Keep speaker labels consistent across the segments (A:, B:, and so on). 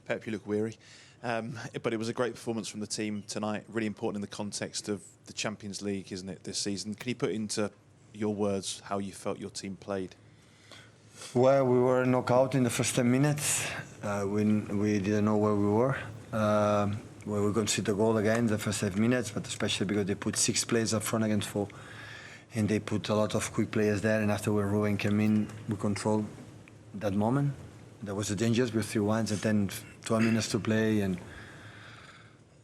A: Pep, you look weary. But it was a great performance from the team tonight, really important in the context of the Champions League, isn't it, this season? Can you put into your words how you felt your team played?
B: Well, we were knocked out in the first 10 minutes. We didn't know where we were. Well, we conceded a goal again in the first 5 minutes, but especially because they put 6 players up front against 4. And they put a lot of quick players there, and after Ruben came in, we controlled that moment. There was a danger with 3-1, and then 12 minutes to play, and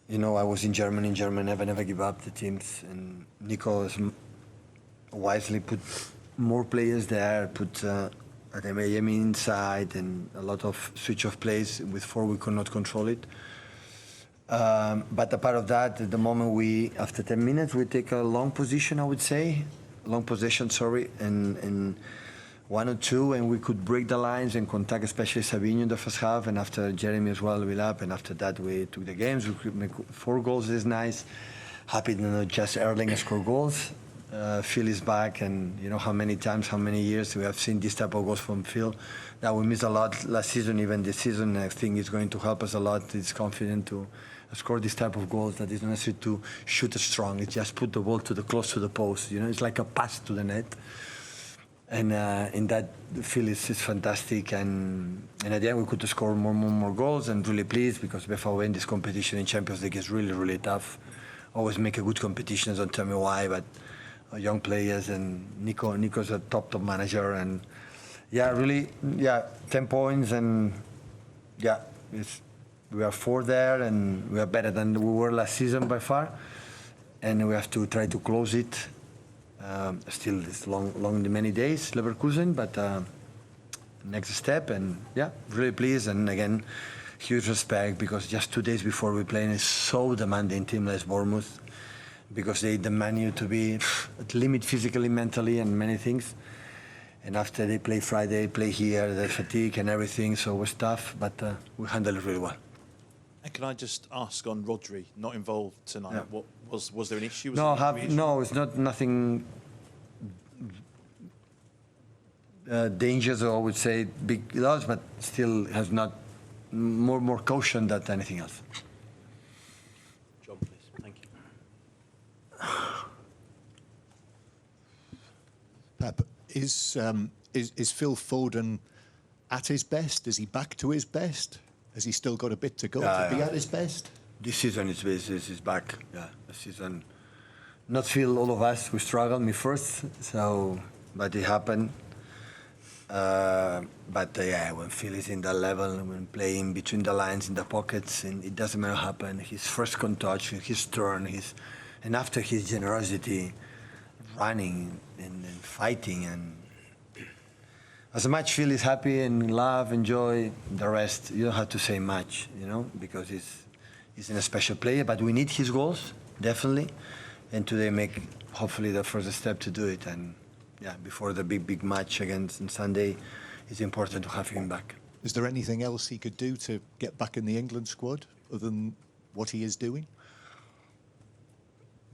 B: you know, I was in Germany, never give up the teams, and Nico wisely put more players there, put Adeyemi inside, and a lot of switch of plays. With 4, we could not control it. But apart of that, at the moment after 10 minutes, we take a long possession, and 1 or 2, and we could break the lines and contact, especially Savinho in the first half, and after Jeremy as well, we up, and after that we took the games. We could make 4 goals. Is nice. Happy to not just Erling score goals. Phil is back, and you know how many times, how many years we have seen this type of goals from Phil. That we missed a lot last season, even this season. I think it's going to help us a lot. He's confident to score this type of goals. That is not necessary to shoot strong. It's just put the ball close to the post. You know, it's like a pass to the net. And in that, Phil is fantastic. And at the end, we could score more goals, and really pleased because before in this competition in Champions League is really, really tough. Always make a good competition. Don't tell me why, but young players, and Nico's a top manager, and really 10 points, and we are 4 there, and we are better than we were last season by far, and we have to try to close it. Still it's long many days, Leverkusen, but next step, and really pleased, and again huge respect because just 2 days before we play, is so demanding team like Bournemouth, because they demand you to be at limit physically, mentally, and many things. And after they play Friday, play here, the fatigue and everything, so it was tough, but we handled it really well.
A: And can I just ask on Rodri, not involved tonight? Yeah. What was there an issue?
B: No, it's not nothing dangerous, or I would say big loss, but still has not more caution than anything else.
A: John, please. Thank you.
C: Pep, is Phil Foden at his best? Is he back to his best? Has he still got a bit to go to be at his best?
B: This season is back. Yeah, this season. Not Phil, all of us, we struggled, me first, but it happened. When Phil is in that level, when playing between the lines, in the pockets, and it doesn't matter what happened, his first contact, his turn, and after his generosity, running and fighting, and as much Phil is happy and love, enjoy, the rest, you don't have to say much, you know, because he's a special player, but we need his goals, definitely, and today make, hopefully, the first step to do it, and before the big match against Sunday, it's important to have him back.
C: Is there anything else he could do to get back in the England squad, other than what he is doing?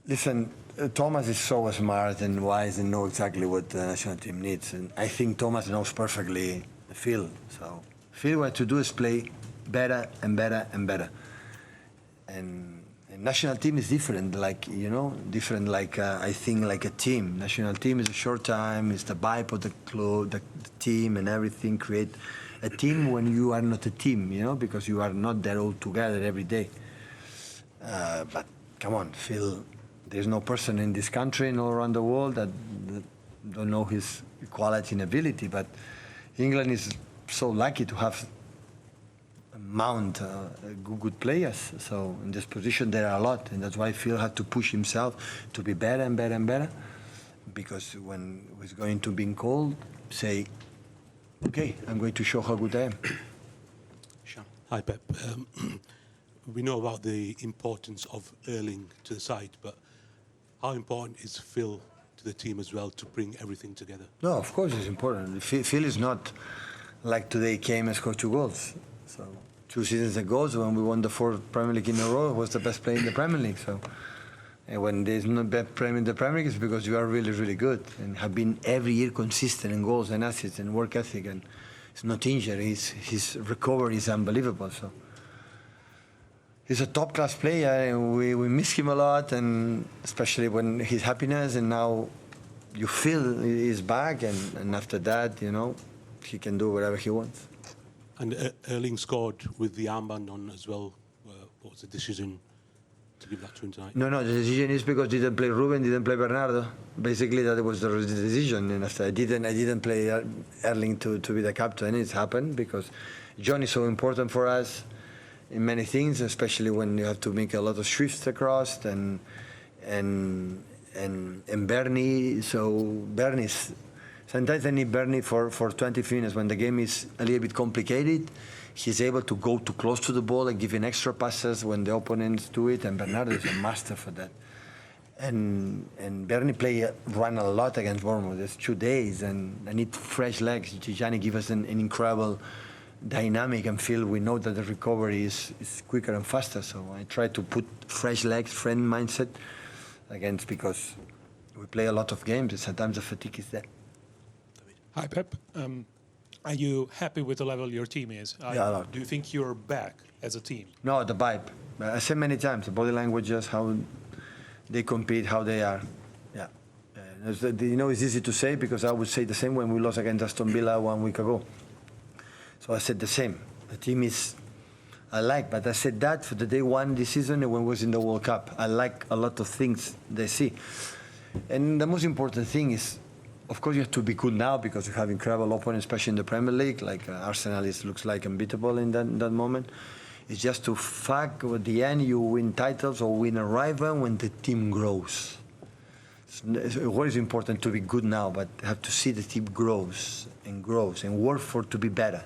B: Listen, Thomas is so smart and wise and knows exactly what the national team needs. And I think Thomas knows perfectly Phil. So Phil, what to do is play better and better and better. And national team is different, I think like a team. National team is a short time, it's the vibe of the club, the team and everything. Create a team when you are not a team, you know, because you are not there all together every day. But come on, Phil. There's no person in this country and all around the world that don't know his quality and ability, but England is so lucky to have good players. So in this position there are a lot, and that's why Phil had to push himself to be better and better and better, because when he's going to being called, say, okay, I'm going to show how good I am.
D: Hi, Pep. We know about the importance of Erling to the side, but how important is Phil to the team as well to bring everything together?
B: No, of course it's important. Phil is not like today came and scored 2 goals. So 2 seasons ago, when we won the 4th Premier League in a row, was the best player in the Premier League. So and when there's no best player in the Premier League, it's because you are really, really good and have been every year consistent in goals and assists and work ethic, and it's not injury. His recovery is unbelievable. So He's a top-class player, and we miss him a lot, and especially when his happiness, and now you feel he's back, and after that, you know, he can do whatever he wants.
D: And Erling scored with the armband on as well. What was the decision to give that to him tonight?
B: No, the decision is because didn't play Ruben, didn't play Bernardo. Basically, that was the decision, and after I didn't play Erling to be the captain. It's happened because John is so important for us in many things, especially when you have to make a lot of shifts across, and Bernie. So Bernie's sometimes I need Bernie for 20 minutes when the game is a little bit complicated. He's able to go too close to the ball and give in extra passes when the opponents do it, and Bernardo is a master for that. And Bernie ran a lot against Bournemouth. It's 2 days, and I need fresh legs. Tijani give us an incredible dynamic and feel. We know that the recovery is quicker and faster, so I try to put fresh legs, friend mindset against, because we play a lot of games and sometimes the fatigue is there.
E: Hi Pep, are you happy with the level your team is?
B: Yeah, a lot.
E: Do you think you're back as a team?
B: No, the vibe. I said many times, the body language, just how they compete, how they are. Yeah. You know, it's easy to say because I would say the same when we lost against Aston Villa 1 week ago. So I said the same. The team is, I like, but I said that for the day one this season and when we was in the World Cup. I like a lot of things they see. And the most important thing is, of course, you have to be good now because you have incredible opponents, especially in the Premier League. Like Arsenal looks like unbeatable in that moment. It's just to fact at the end you win titles or win a rival when the team grows. What is important to be good now, but have to see the team grows and work for to be better.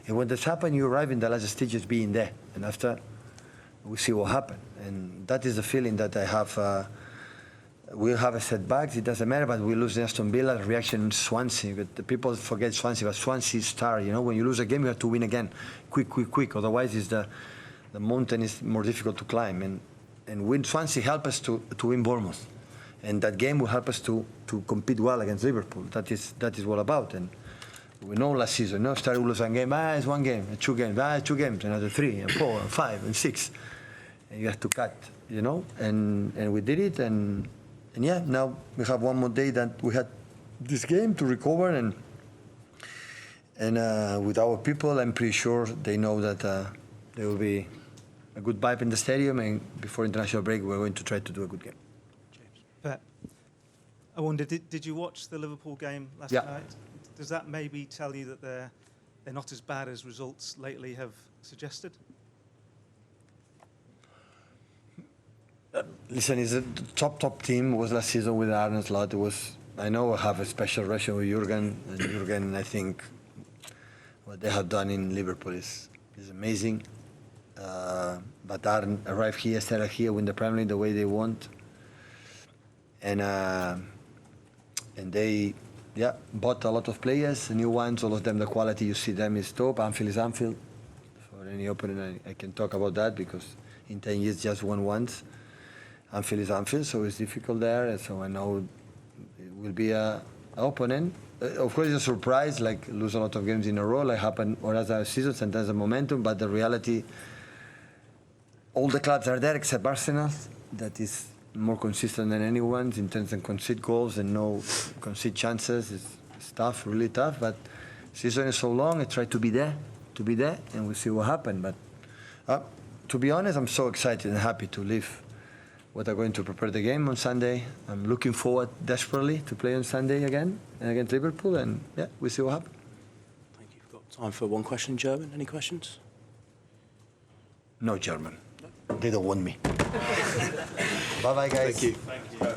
B: And when that's happened, you arrive in the last stages being there. And after, we see what happened. And that is the feeling that I have. We'll have a setbacks, it doesn't matter, but we lose Aston Villa, reaction in Swansea. But the people forget Swansea, but Swansea is star. You know, when you lose a game, you have to win again. Quick. Otherwise, the mountain is more difficult to climb. And win Swansea help us to win Bournemouth. And that game will help us to compete well against Liverpool. That is what about. And we know last season, started with one game, it's 1 game, 2 games, 2 games, another 3 and 4 and 5 and 6. And you have to cut, you know, and we did it, and yeah, now we have 1 more day that we had this game to recover, and with our people, I'm pretty sure they know that there will be a good vibe in the stadium, and before international break, we're going to try to do a good game.
F: Pep, I wonder, did you watch the Liverpool game last night? Does that maybe tell you that they're not as bad as results lately have suggested?
B: Listen, it's a top team. Was last season with Arne Slot. It was. I know I have a special relation with Jurgen, and Jurgen, I think what they have done in Liverpool is amazing. But Arne arrived here, started here, win the Premier League the way they want, and they bought a lot of players, new ones. All of them, the quality you see them is top. Anfield is Anfield. For any opponent, I can talk about that because in 10 years just won once. Anfield is Anfield, so it's difficult there. And so I know it will be an opponent. Of course, it's a surprise, like lose a lot of games in a row, like happened or as a season, sometimes a momentum. But the reality, all the clubs are there except Arsenal. That is more consistent than anyone in terms of concede goals and no concede chances. It's tough, really tough. But season is so long. I try to be there, and we'll see what happens. But to be honest, I'm so excited and happy to live what are going to prepare the game on Sunday. I'm looking forward desperately to play on Sunday again against Liverpool, and we'll see what happens.
G: Thank you. We've got time for 1 question in German. Any questions?
B: No German. They don't want me. Bye-bye, guys.
G: Thank you.
A: Thank you.